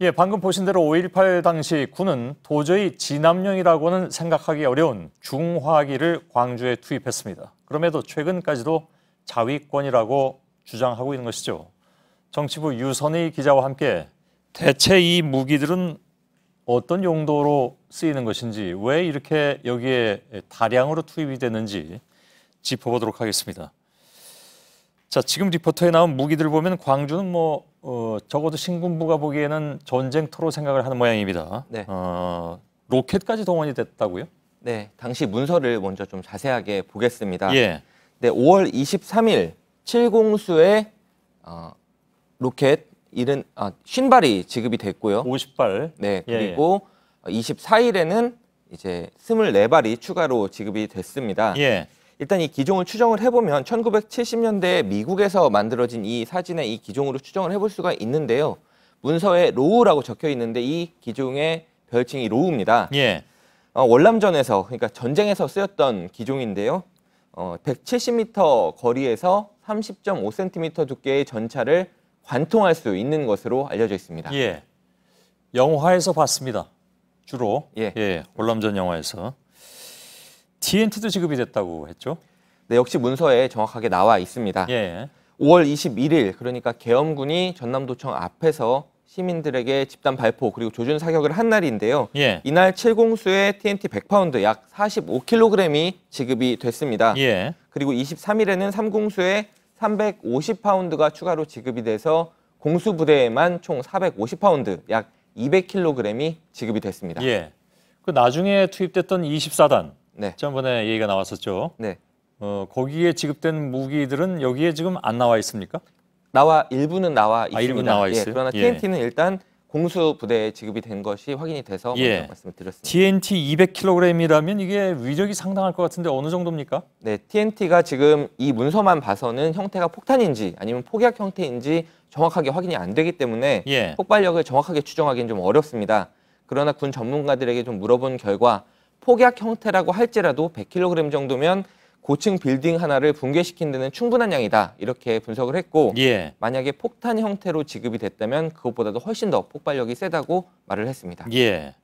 예, 방금 보신 대로 5.18 당시 군은 도저히 진압용이라고는 생각하기 어려운 중화기를 광주에 투입했습니다. 그럼에도 최근까지도 자위권이라고 주장하고 있는 것이죠. 정치부 유선희 기자와 함께 대체 이 무기들은 어떤 용도로 쓰이는 것인지, 왜 이렇게 여기에 다량으로 투입이 되는지 짚어보도록 하겠습니다. 자, 지금 리포터에 나온 무기들 보면 광주는 적어도 신군부가 보기에는 전쟁터로 생각을 하는 모양입니다. 네. 로켓까지 동원이 됐다고요? 네, 당시 문서를 먼저 좀 자세하게 보겠습니다. 예. 네, 5월 23일 7공수의 로켓 50발이 지급이 됐고요. 50발. 네, 그리고 24일에는 이제 24발이 추가로 지급이 됐습니다. 예. 일단 이 기종을 추정을 해보면 1970년대 미국에서 만들어진 이 사진의 이 기종으로 추정을 해볼 수가 있는데요. 문서에 로우라고 적혀 있는데 이 기종의 별칭이 로우입니다. 예. 월남전에서, 그러니까 전쟁에서 쓰였던 기종인데요. 170m 거리에서 30.5cm 두께의 전차를 관통할 수 있는 것으로 알려져 있습니다. 예. 영화에서 봤습니다. 주로. 예. 월남전 영화에서. TNT도 지급이 됐다고 했죠? 네, 역시 문서에 정확하게 나와 있습니다. 예. 5월 21일, 그러니까 계엄군이 전남도청 앞에서 시민들에게 집단 발포 그리고 조준 사격을 한 날인데요. 예. 이날 7공수의 TNT 100파운드 약 45kg이 지급이 됐습니다. 예. 그리고 23일에는 3공수의 350파운드가 추가로 지급이 돼서 공수부대에만 총 450파운드, 약 200kg이 지급이 됐습니다. 예. 그 나중에 투입됐던 24단. 네. 지난번에 얘기가 나왔었죠. 네. 거기에 지급된 무기들은 여기에 지금 안 나와 있습니까? 일부는 나와 있습니다. 일부 나와 있어요? 예, 그러나 TNT는 일단 공수부대에 지급이 된 것이 확인이 돼서 먼저 말씀을 드렸습니다. TNT 200kg이라면 이게 위력이 상당할 것 같은데 어느 정도입니까? 네, TNT가 지금 이 문서만 봐서는 형태가 폭탄인지 아니면 폭약 형태인지 정확하게 확인이 안 되기 때문에 폭발력을 정확하게 추정하기는 좀 어렵습니다. 그러나 군 전문가들에게 좀 물어본 결과 폭약 형태라고 할지라도 100kg 정도면 고층 빌딩 하나를 붕괴시킨 데는 충분한 양이다, 이렇게 분석을 했고 만약에 폭탄 형태로 지급이 됐다면 그것보다도 훨씬 더 폭발력이 세다고 말을 했습니다. 예.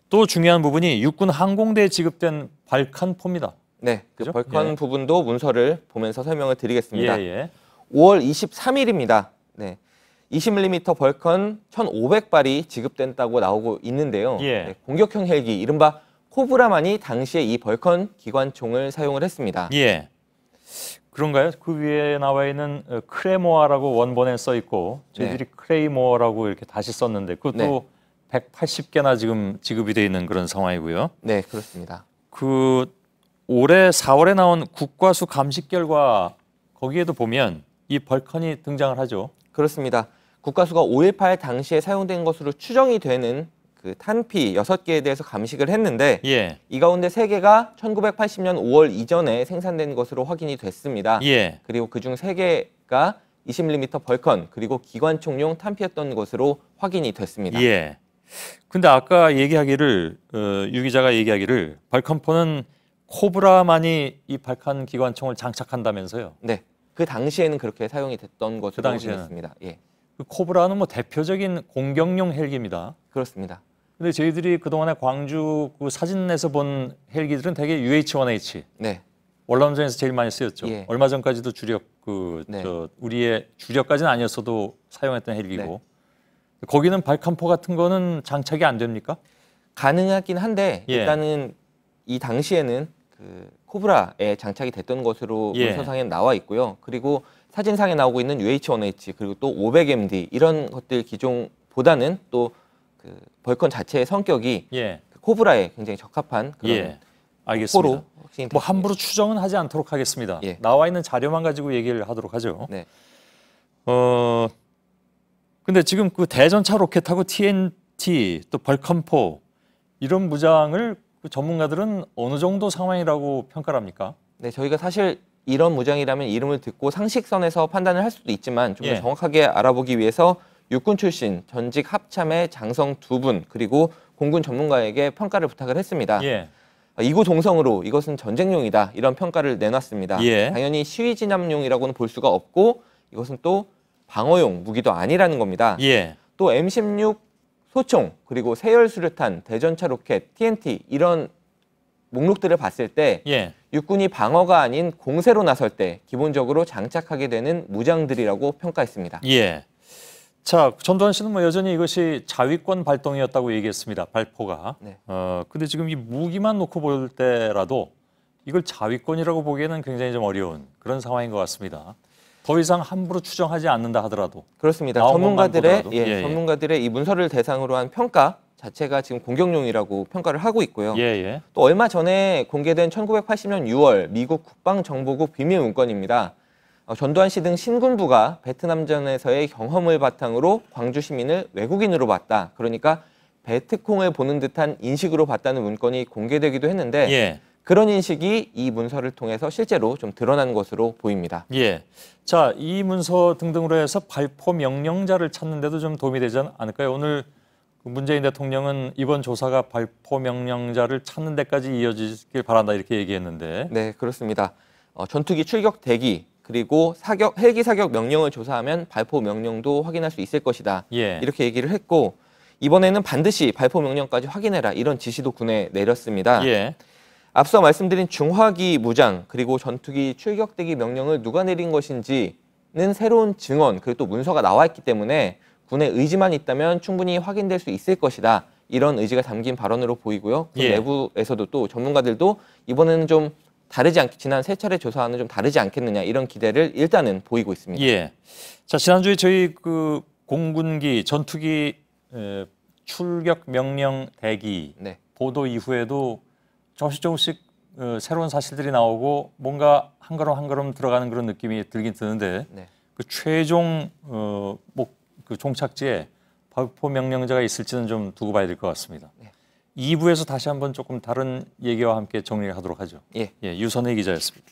또 중요한 부분이 육군 항공대에 지급된 발칸포입니다. 네, 그 벌컨 부분도 문서를 보면서 설명을 드리겠습니다. 5월 23일입니다. 네, 20mm 벌컨 1,500발이 지급된다고 나오고 있는데요. 네, 공격형 헬기, 이른바 코브라만이 당시에 이 벌컨 기관총을 사용을 했습니다. 예. 그런가요? 그 위에 나와 있는 크레모아라고 원본에 써 있고 저희들이 크레이모어라고 이렇게 다시 썼는데 그것도 180개나 지금 지급이 돼 있는 그런 상황이고요. 네, 그렇습니다. 그 올해 4월에 나온 국과수 감식 결과 거기에도 보면 이 벌컨이 등장을 하죠. 그렇습니다. 국과수가 5.18 당시에 사용된 것으로 추정이 되는 그 탄피 6개에 대해서 감식을 했는데 이 가운데 3개가 1980년 5월 이전에 생산된 것으로 확인이 됐습니다. 그리고 그중 3개가 20mm 벌컨 그리고 기관총용 탄피였던 것으로 확인이 됐습니다. 근데 아까 얘기하기를 유 기자가 얘기하기를 벌컨포는 코브라만이 이 발칸 기관총을 장착한다면서요? 네, 그 당시에는 그렇게 사용이 됐던 것으로 확인했습니다. 그 코브라는 대표적인 공격용 헬기입니다. 그렇습니다. 근데 저희들이 그동안에 광주 그 사진에서 본 헬기들은 대개 UH-1H. 월남전에서 제일 많이 쓰였죠. 얼마 전까지도 주력 우리의 주력까지는 아니었어도 사용했던 헬기고. 거기는 발칸포 같은 거는 장착이 안 됩니까? 가능하긴 한데 일단은 이 당시에는 그 코브라에 장착이 됐던 것으로 문서상에 나와 있고요. 그리고 사진상에 나오고 있는 UH-1H 그리고 또 500MD 이런 것들 기종보다는 또 그 벌컨 자체의 성격이 그 코브라에 굉장히 적합한 그런 알겠습니다. 함부로 추정은 하지 않도록 하겠습니다. 나와 있는 자료만 가지고 얘기를 하도록 하죠. 근데 지금 그 대전차 로켓하고 TNT 또 벌컨포 이런 무장을 그 전문가들은 어느 정도 상황이라고 평가를 합니까? 네, 저희가 사실 이런 무장이라면 이름을 듣고 상식선에서 판단을 할 수도 있지만 좀 더 정확하게 알아보기 위해서 육군 출신 전직 합참의 장성 2분 그리고 공군 전문가에게 평가를 부탁을 했습니다. 이구동성으로 이것은 전쟁용이다 이런 평가를 내놨습니다. 당연히 시위 진압용이라고는 볼 수가 없고 이것은 또 방어용 무기도 아니라는 겁니다. 또 M16 소총, 그리고 세열수류탄, 대전차 로켓, TNT 이런 목록들을 봤을 때 예. 육군이 방어가 아닌 공세로 나설 때 기본적으로 장착하게 되는 무장들이라고 평가했습니다. 예. 자, 전두환 씨는 뭐 여전히 이것이 자위권 발동이었다고 얘기했습니다. 발포가. 네. 근데 지금 이 무기만 놓고 볼 때라도 이걸 자위권이라고 보기에는 굉장히 좀 어려운 그런 상황인 것 같습니다. 더 이상 함부로 추정하지 않는다 하더라도. 그렇습니다. 전문가들의 이 문서를 대상으로 한 평가 자체가 지금 공격용이라고 평가를 하고 있고요. 예. 또 얼마 전에 공개된 1980년 6월 미국 국방정보국 비밀 문건입니다. 전두환 씨 등 신군부가 베트남전에서의 경험을 바탕으로 광주 시민을 외국인으로 봤다. 그러니까 베트콩을 보는 듯한 인식으로 봤다는 문건이 공개되기도 했는데 예. 그런 인식이 이 문서를 통해서 실제로 좀 드러난 것으로 보입니다. 예. 자, 이 문서 등등으로 해서 발포 명령자를 찾는 데도 좀 도움이 되지 않을까요? 오늘 문재인 대통령은 이번 조사가 발포 명령자를 찾는 데까지 이어지길 바란다 이렇게 얘기했는데. 네, 그렇습니다. 전투기 출격 대기 그리고 헬기 사격 명령을 조사하면 발포 명령도 확인할 수 있을 것이다. 예. 이렇게 얘기를 했고 이번에는 반드시 발포 명령까지 확인해라 이런 지시도 군에 내렸습니다. 예. 앞서 말씀드린 중화기 무장 그리고 전투기 출격 대기 명령을 누가 내린 것인지는 새로운 증언 그리고 또 문서가 나와 있기 때문에 군의 의지만 있다면 충분히 확인될 수 있을 것이다. 이런 의지가 담긴 발언으로 보이고요. 군 예. 내부에서도 또 전문가들도 이번에는 좀 다르지 않게 지난 세 차례 조사와는 좀 다르지 않겠느냐 이런 기대를 일단은 보이고 있습니다. 예. 자, 지난주에 저희 그 공군기 전투기 출격 명령 대기 네. 보도 이후에도 조금씩 새로운 사실들이 나오고 뭔가 한 걸음 한 걸음 들어가는 그런 느낌이 들긴 드는데 네. 그 최종 그 종착지에 발포 명령자가 있을지는 좀 두고 봐야 될 것 같습니다. 네. 2부에서 다시 한번 조금 다른 얘기와 함께 정리하도록 하죠. 예. 유선혜 기자였습니다.